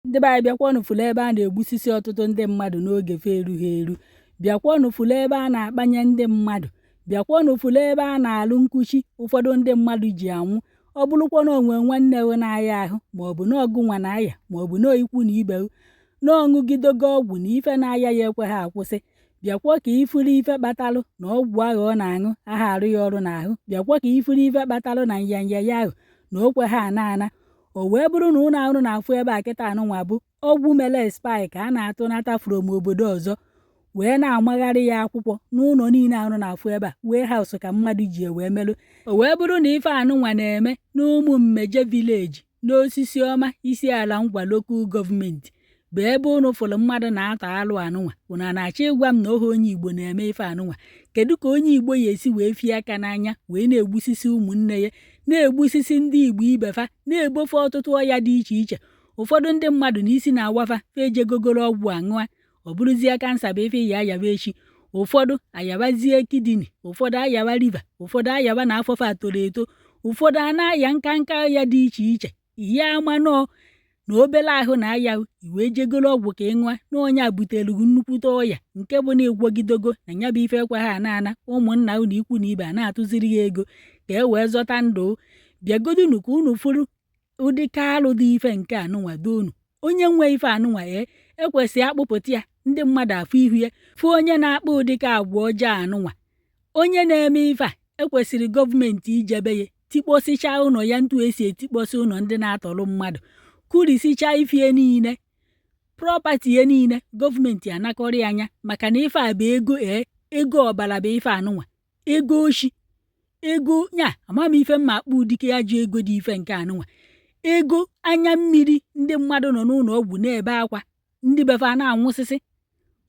Ndị be anyị bịakwanụ fụlụ ebe a na-egbusisi ọtụtụ ndị mmadụ n'oge fe erughị eru. Bịakwanụ fụlụ ebe a na-akpanye ndị mmadụ. Bịakwanụ fụlụ ebe a na-alụ nkuchi ụfọdụ ndị mmadụ ji anwụ. Ọ bụrụkwa na onwe nwanne we na-aya ahụ maọbụ na ọgụnwa na-aya maọbụ na ikwu na ibe na ọṅụgidogo ọgwụ na ife na-aya ya ekweghị akwụsị. Bịakwa ka ifuru ife kpatalụ na ọgwụ ahụ ọ na-aṅụ aha arụ ya ọrụ n'ahụ. Bịakwa ka ifuru ife kpatalụ na nyanya ya ahụ na okwe ha ana. O wee bụrụ na ụlọ ahụ na-afụ ebe a kịta anụnwa bụ ọgwụ mele spai ka a na-atụnata from obodo ọzọ wee na-amagharị ya akwụkwọ n'ụlọ niile ahụ na-afụ ebe a wee haus ka mmadụ ji wee melụ. O wee bụrụ na ife anụnwa na-eme n'ụmụ mmeje vileji n'osisi ọma isi ala Ngwa lokal gọọmenti bụ ebe ụnụ fụrụ mmadụ na-ata alụ anụnwa. Ụna na-achọ ịgwa m na ohe onye Igbo na-eme ife anụnwa. Kedu ka onye Igbo ya esi wee fie aka n'anya wee na-egbusisi ụmụnne ya, na-egbusisi ndị Igbo ibefa, na-egbofe ọtụtụ ọya dị iche iche. Ụfọdụ ndị mmadụ na isi na-awafa fejegogoro ọgwụ aṅụa, ọ bụrụzie kansa bụ ife ya ayaba echi. Ụfọdụ ayabazie kidini, ụfọdụ ayaba liva, ụfọdụ ayaba na afọfa toro eto, ụfọdụ a na-aya nkanka ya dị iche iche. Ihe ama nọọ na obere ahụ na-aya iwe jegoro ọgwụ ka ị ṅụa na onye a butere nnukwute ọya nke bụ na ịgwọgidogo na nya bụ ife ekweghị ana ụmụnna unu ikwu na ibe a na-atụziri ya ego ka e wee zọta ndụ. Bịagodunu ka unu fụrụ ụdịka alụ dị ife nke anụnwa donu. Onye nwe ife anụnwa ekwesị akpụpụta ya ndị mmadụ afụ ihu ya fụ onye na-akpa ụdịka agwa ọjọọ anụnwa. Onye na-eme ife a ekwesịrị gọọmenti ijebe ya tikposichaa ụlọ ya ntu esi etikposi ụlọ ndị na-atọrọ mmadụ, kurisichaa ifie niile prọpati ya niile gọọmenti anakọrị anya maka na ife a bụ ego ọbara bụ ife anụnwa, ego oshi, ego nya amam ife mma akpụ ụdịka ya ji ego dị ife nke anụnwa, ego anya mmiri ndị mmadụ nọ n'ụlọ ọgwụ na-ebe akwa ndị befa na-anwụsịsị.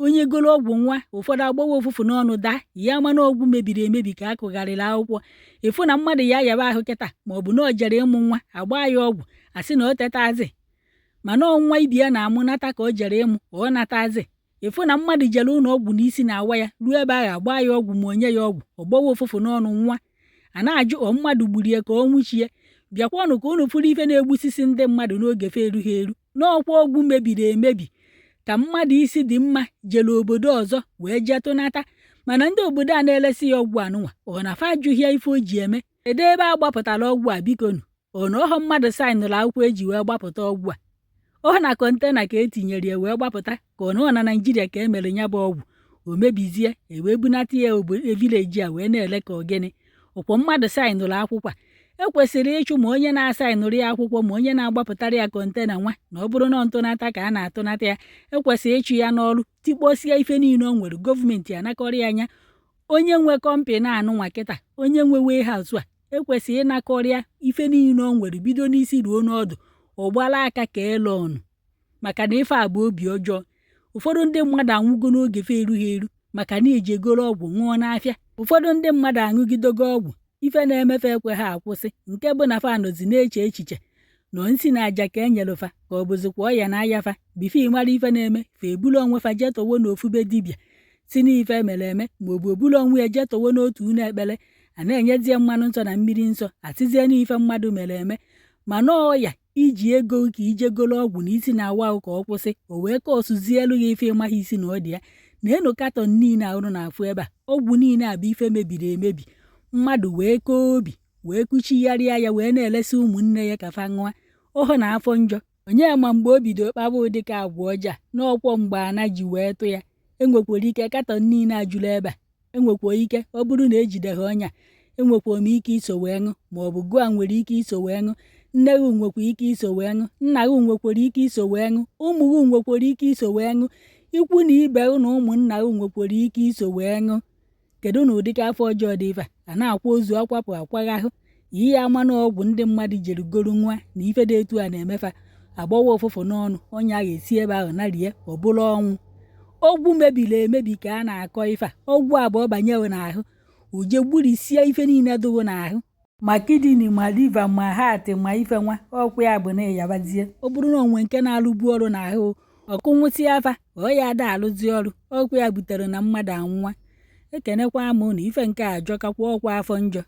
Onye goro ọgwụ nwa ụfọdụ agbawa ụfụfụ n'ọnụ daa ya mana ọgwụ mebiri emebi ka akụgharịrị akwụkwọ. Ịfụ na mmadụ ya yaba ahụ kịta maọbụ na ọ jere ịmụ nwa agba ya ọgwụ asị na o tetazi mana ọnwa ibi ya na-amụ nata ka o jere ịmụ ọ natazi. Ịfụ na mmadụ jere ụlọ ọgwụ n'isi na-awa ya ruo ebe ahụ agba ya ọgwụ ma onye ya ọgwụ ọgbawa ụfụfụ n'ọnụ nwa a na-ajụ mmadụ gburu ya ka ọ nwụchie. Bịakwanụ ka unu fụrụ ife na-egbusisi ndị mmadụ n'oge fe erughị eru n'ọkwa ọgwụ mebiri emebi ka mmadụ isi dị mma jere obodo ọzọ wee jee tụnata mana ndị obodo a na-elesi ya ọgwụ anụnwa ọ na fa ajụghị ya ife o ji eme. Ede ebe a gbapụtara ọgwụ a bikonu ọ na ọhọ mmadụ saịnụrụ akwụkwọ eji wee gbapụta ọgwụ a, ọ na kọntena ka etinyere ya wee gbapụta ka ọ na Naijiria ka emere ya bụ ọgwụ o mebizie ewee bunata ya vileji a wee na-ele ka ogene ọkwọ mmadụ saịnụrụ akwụkwọ a. Ekwesịrị ịchụ ma onye na-asaịnụrụ ya akwụkwọ ma onye na-agbapụtara ya kọntena nwa na ọ bụrụ na ntụnata ka a na-atụnata ya ekwesịrị ịchụ ya n'ọrụ tikposie ife niile o nwere gọọmenti anakọrọ ya anya. Onye nwe kọmpani anụnwa kịta onye nwe wehaus a ekwesịrị ịnakọrịa ife niile o nwere bido n'isi ruo n'ọdụ ọgbala aka ka ele ọnụ maka na ife a bụ obi ọjọọ. Ụfọdụ ndị mmadụ anwụgo n'oge fe erughị eru maka na iji egoro ọgwụ ṅụọ n'afịa. Ụfọdụ ndị mmadụ aṅụgidogo ọgwụ ife na-emefe ekwe ha akwụsị nke bụ na fa nọzi na-eche echiche nọ nsi na aja ka enyelụfa ka ọ bụzikwa ọya na ayafa bifo ịmara ife na-eme fa ebulu onwe fa jetowo n'ofube dibịa si n'ife mere eme maọbụ obulu onwe ya jetowo n'otu ụlọ ekpere a na-enyezie mmanụ nsọ na mmiri nsọ atizie n'ife mmadụ mere eme mana ọya iji ego ka ijegolo ọgwụ na isi na-awa ahụ ka ọ kwụsị o wee ka ọsụzie elu ya ife ịmaghị isi na ọ dị ya na enu katọn niile ahụrụ na-afụ ebe a ọgwụ niile a bụ ife mebiri emebi. Mmadụ wee koo obi wee kuchigharịa ya wee na-elesi ụmụnne ya ka fa ṅụa ọhụ na afọ njọ. Onye ma mgbe o bido kpaba ụdịka agwa ọjọọ n'ọkwọ mgbe ana ji wee tụ ya enwekwara ike katọn niile ajụrụ ebe a enwekwa ike ọ bụrụ na ejideghị ọnya enwekwa m ike iso wee ṅụ maọbụ gụa nwere ike iso wee ṅụ, nne gị nwekwa ike iso wee ṅụ, nna gị nwekwara ike iso wee ṅụ, ụmụ gị nwekwara ike iso wee ṅụ, ikwu na ibe na ụmụnna gị nwekwara ike iso wee ṅụ. Kedu na ụdịka afọ ọjọọ dị ife a na-akwa ozu akwapụ akwagahụ ihe ama na ọgwụ ndị mmadụ jere goro nwa na ife dị etu a na-emefa agbawa ụfụfụ n'ọnụ onye a ga-esi ebe ahụ narie ọ bụrụ ọnwụ. Ọgwụ mebiri emebi ka a na-akọ ife a ọgwụ abụọ banyewe n'ahụ uje gburisie ife niile dụwo n'ahụ ma kidini ma liva ma hatị ma ife nwa ọkwụ ya bụ na ịyabazie ọ bụrụ na onwe nke na-alụbu ọrụ n'ahụ ọkụ nwụsị afa ọ ya ada alụzi ọrụ ọkwụ ya butere na mmadụ anwụnwa. Ekenekwa m na ife nke a ajọkakwa ọkwa afọ njọ.